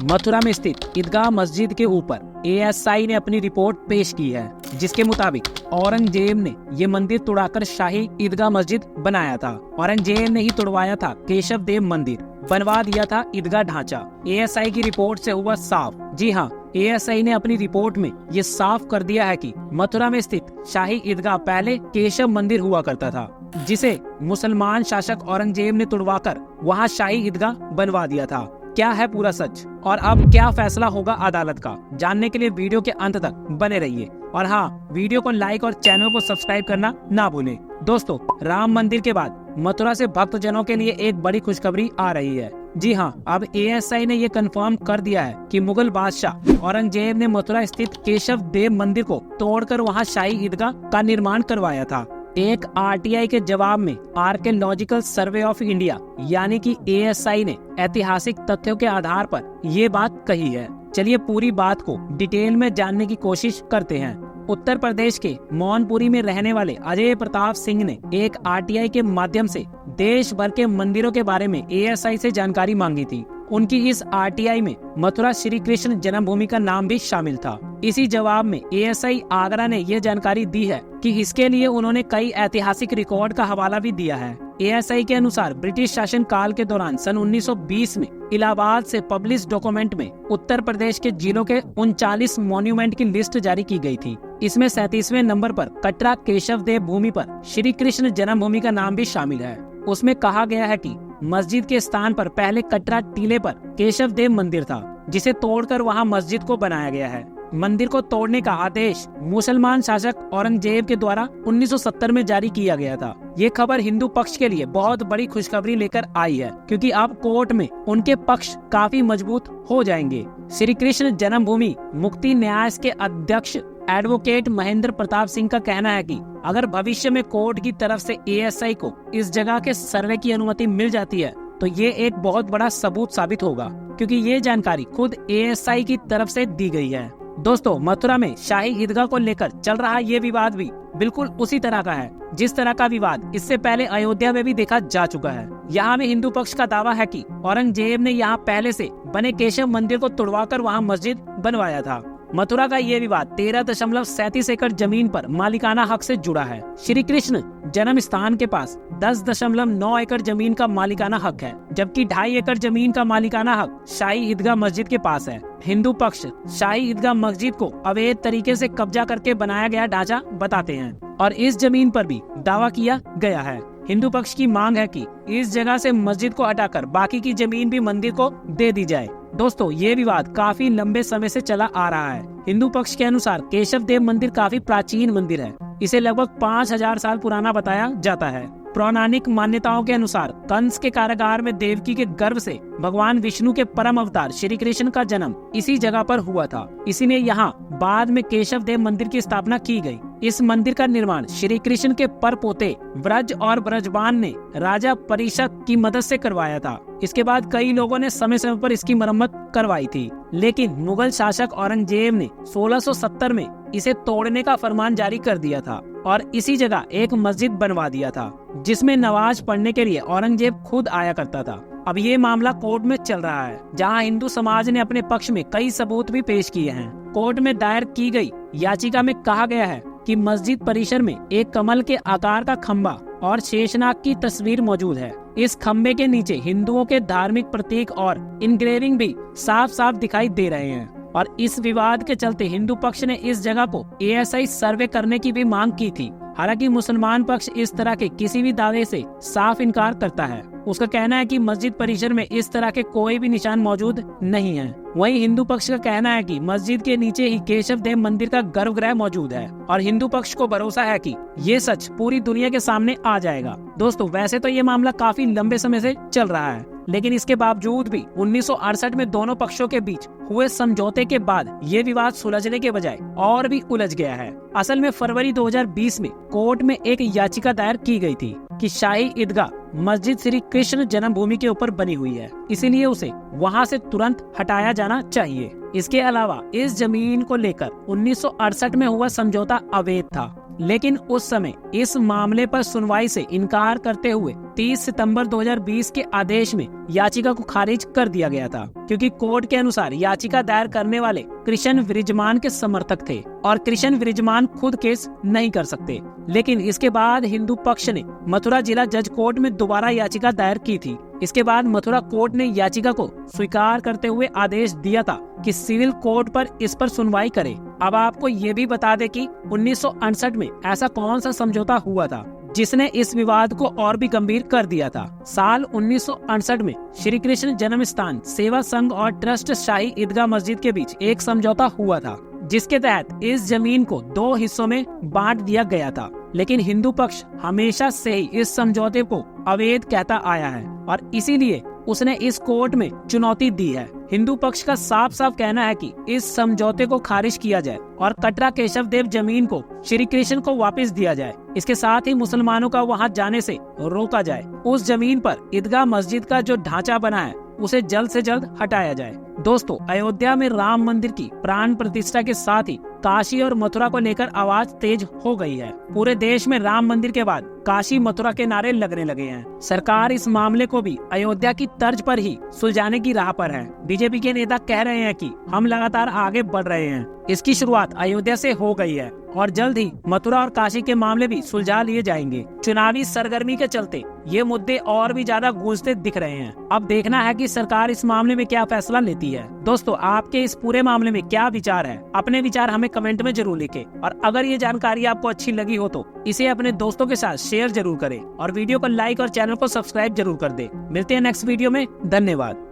मथुरा में स्थित ईदगाह मस्जिद के ऊपर एएसआई ने अपनी रिपोर्ट पेश की है, जिसके मुताबिक औरंगजेब ने ये मंदिर तुड़ाकर शाही ईदगाह मस्जिद बनाया था। औरंगजेब ने ही तुड़वाया था केशव देव मंदिर, बनवा दिया था ईदगाह ढांचा। एएसआई की रिपोर्ट से हुआ साफ। जी हाँ, एएसआई ने अपनी रिपोर्ट में ये साफ कर दिया है कि मथुरा में स्थित शाही ईदगाह पहले केशव मंदिर हुआ करता था, जिसे मुसलमान शासक औरंगजेब ने तुड़वाकर वहाँ शाही ईदगाह बनवा दिया था। क्या है पूरा सच और अब क्या फैसला होगा अदालत का, जानने के लिए वीडियो के अंत तक बने रहिए। और हाँ, वीडियो को लाइक और चैनल को सब्सक्राइब करना ना भूलें। दोस्तों, राम मंदिर के बाद मथुरा से भक्तजनों के लिए एक बड़ी खुशखबरी आ रही है। जी हाँ, अब एएसआई ने ये कंफर्म कर दिया है कि मुगल बादशाह औरंगजेब ने मथुरा स्थित केशव देव मंदिर को तोड़कर वहाँ शाही ईदगाह का निर्माण करवाया था। एक आरटीआई के जवाब में आर्कियोलॉजिकल सर्वे ऑफ इंडिया यानी कि एएसआई ने ऐतिहासिक तथ्यों के आधार पर ये बात कही है। चलिए पूरी बात को डिटेल में जानने की कोशिश करते हैं। उत्तर प्रदेश के मौनपुरी में रहने वाले अजय प्रताप सिंह ने एक आरटीआई के माध्यम से देश भर के मंदिरों के बारे में एएसआई से जानकारी मांगी थी। उनकी इस आरटीआई में मथुरा श्री कृष्ण जन्मभूमि का नाम भी शामिल था। इसी जवाब में एएसआई आगरा ने यह जानकारी दी है कि इसके लिए उन्होंने कई ऐतिहासिक रिकॉर्ड का हवाला भी दिया है। एएसआई के अनुसार ब्रिटिश शासन काल के दौरान सन 1920 में इलाहाबाद से पब्लिश डॉक्यूमेंट में उत्तर प्रदेश के जिलों के 39 मॉन्यूमेंट की लिस्ट जारी की गई थी। इसमें 37वें नंबर पर कटरा केशव देव भूमि पर श्री कृष्ण जन्मभूमि का नाम भी शामिल है। उसमें कहा गया है कि मस्जिद के स्थान पर पहले कटरा टीले पर केशव देव मंदिर था, जिसे तोड़कर वहां मस्जिद को बनाया गया है। मंदिर को तोड़ने का आदेश मुसलमान शासक औरंगजेब के द्वारा 1970 में जारी किया गया था। ये खबर हिंदू पक्ष के लिए बहुत बड़ी खुशखबरी लेकर आई है, क्योंकि अब कोर्ट में उनके पक्ष काफी मजबूत हो जाएंगे। श्री कृष्ण जन्मभूमि मुक्ति न्यास के अध्यक्ष एडवोकेट महेंद्र प्रताप सिंह का कहना है कि अगर भविष्य में कोर्ट की तरफ से एएसआई को इस जगह के सर्वे की अनुमति मिल जाती है तो ये एक बहुत बड़ा सबूत साबित होगा, क्योंकि ये जानकारी खुद एएसआई की तरफ से दी गई है। दोस्तों, मथुरा में शाही ईदगाह को लेकर चल रहा ये विवाद भी बिल्कुल उसी तरह का है जिस तरह का विवाद इससे पहले अयोध्या में भी देखा जा चुका है। यहाँ में हिंदू पक्ष का दावा है कि औरंगजेब ने यहाँ पहले से बने केशव मंदिर को तुड़वाकर वहाँ मस्जिद बनवाया था। मथुरा का ये विवाद 13.37 एकड़ जमीन पर मालिकाना हक से जुड़ा है। श्री कृष्ण जन्म स्थान के पास 10.9 एकड़ जमीन का मालिकाना हक है, जबकि 2.5 एकड़ जमीन का मालिकाना हक शाही ईदगाह मस्जिद के पास है। हिंदू पक्ष शाही ईदगाह मस्जिद को अवैध तरीके से कब्जा करके बनाया गया ढांचा बताते हैं और इस जमीन पर भी दावा किया गया है। हिंदू पक्ष की मांग है कि इस जगह से मस्जिद को हटाकर बाकी की जमीन भी मंदिर को दे दी जाए। दोस्तों, ये विवाद काफी लंबे समय से चला आ रहा है। हिंदू पक्ष के अनुसार केशव देव मंदिर काफी प्राचीन मंदिर है। इसे लगभग 5000 साल पुराना बताया जाता है। पौराणिक मान्यताओं के अनुसार कंस के कारागार में देवकी के गर्भ से भगवान विष्णु के परम अवतार श्री कृष्ण का जन्म इसी जगह पर हुआ था। इसीलिए यहाँ बाद में केशव देव मंदिर की स्थापना की गई। इस मंदिर का निर्माण श्री कृष्ण के परपोते ब्रज और ब्रजबान ने राजा परीक्षक की मदद से करवाया था। इसके बाद कई लोगों ने समय समय पर इसकी मरम्मत करवाई थी, लेकिन मुगल शासक औरंगजेब ने 1670 में इसे तोड़ने का फरमान जारी कर दिया था और इसी जगह एक मस्जिद बनवा दिया था, जिसमें नमाज पढ़ने के लिए औरंगजेब खुद आया करता था। अब ये मामला कोर्ट में चल रहा है, जहां हिंदू समाज ने अपने पक्ष में कई सबूत भी पेश किए हैं। कोर्ट में दायर की गई याचिका में कहा गया है कि मस्जिद परिसर में एक कमल के आकार का खम्बा और शेषनाग की तस्वीर मौजूद है। इस खम्बे के नीचे हिंदुओं के धार्मिक प्रतीक और इनग्रेविंग भी साफ साफ दिखाई दे रहे हैं। और इस विवाद के चलते हिंदू पक्ष ने इस जगह को एएसआई सर्वे करने की भी मांग की थी। हालांकि मुसलमान पक्ष इस तरह के किसी भी दावे से साफ इनकार करता है। उसका कहना है कि मस्जिद परिसर में इस तरह के कोई भी निशान मौजूद नहीं है। वहीं हिंदू पक्ष का कहना है कि मस्जिद के नीचे ही केशव देव मंदिर का गर्भगृह मौजूद है और हिंदू पक्ष को भरोसा है कि ये सच पूरी दुनिया के सामने आ जाएगा। दोस्तों, वैसे तो ये मामला काफी लंबे समय से चल रहा है, लेकिन इसके बावजूद भी 1968 में दोनों पक्षों के बीच हुए समझौते के बाद ये विवाद सुलझने के बजाय और भी उलझ गया है। असल में फरवरी 2020 में कोर्ट में एक याचिका दायर की गई थी कि शाही ईदगाह मस्जिद श्री कृष्ण जन्मभूमि के ऊपर बनी हुई है, इसीलिए उसे वहां से तुरंत हटाया जाना चाहिए। इसके अलावा इस जमीन को लेकर 1968 में हुआ समझौता अवैध था, लेकिन उस समय इस मामले पर सुनवाई से इनकार करते हुए 30 सितंबर 2020 के आदेश में याचिका को खारिज कर दिया गया था, क्योंकि कोर्ट के अनुसार याचिका दायर करने वाले कृष्ण विराजमान के समर्थक थे और कृष्ण विराजमान खुद केस नहीं कर सकते। लेकिन इसके बाद हिंदू पक्ष ने मथुरा जिला जज कोर्ट में दोबारा याचिका दायर की थी। इसके बाद मथुरा कोर्ट ने याचिका को स्वीकार करते हुए आदेश दिया था कि सिविल कोर्ट पर इस पर सुनवाई करे। अब आपको ये भी बता दें कि 1968 में ऐसा कौन सा समझौता हुआ था जिसने इस विवाद को और भी गंभीर कर दिया था। साल 1968 में श्री कृष्ण जन्म स्थान सेवा संघ और ट्रस्ट शाही ईदगाह मस्जिद के बीच एक समझौता हुआ था, जिसके तहत इस जमीन को 2 हिस्सों में बांट दिया गया था। लेकिन हिंदू पक्ष हमेशा से ही इस समझौते को अवैध कहता आया है और इसीलिए उसने इस कोर्ट में चुनौती दी है। हिंदू पक्ष का साफ साफ कहना है कि इस समझौते को खारिज किया जाए और कटरा केशव देव जमीन को श्री कृष्ण को वापस दिया जाए। इसके साथ ही मुसलमानों का वहां जाने से रोका जाए। उस जमीन पर ईदगाह मस्जिद का जो ढांचा बना है उसे जल्द से जल्द हटाया जाए। दोस्तों, अयोध्या में राम मंदिर की प्राण प्रतिष्ठा के साथ ही काशी और मथुरा को लेकर आवाज तेज हो गई है। पूरे देश में राम मंदिर के बाद काशी मथुरा के नारे लगने लगे हैं। सरकार इस मामले को भी अयोध्या की तर्ज पर ही सुलझाने की राह पर है। बीजेपी के नेता कह रहे हैं कि हम लगातार आगे बढ़ रहे हैं। इसकी शुरुआत अयोध्या से हो गई है और जल्द ही मथुरा और काशी के मामले भी सुलझा लिए जाएंगे। चुनावी सरगर्मी के चलते ये मुद्दे और भी ज्यादा गूंजते दिख रहे हैं। अब देखना है कि सरकार इस मामले में क्या फैसला लेती है। दोस्तों, आपके इस पूरे मामले में क्या विचार है? अपने विचार हमें कमेंट में जरूर लिखें और अगर ये जानकारी आपको अच्छी लगी हो तो इसे अपने दोस्तों के साथ शेयर जरूर करें और वीडियो को लाइक और चैनल को सब्सक्राइब जरूर कर दें। मिलते हैं नेक्स्ट वीडियो में। धन्यवाद।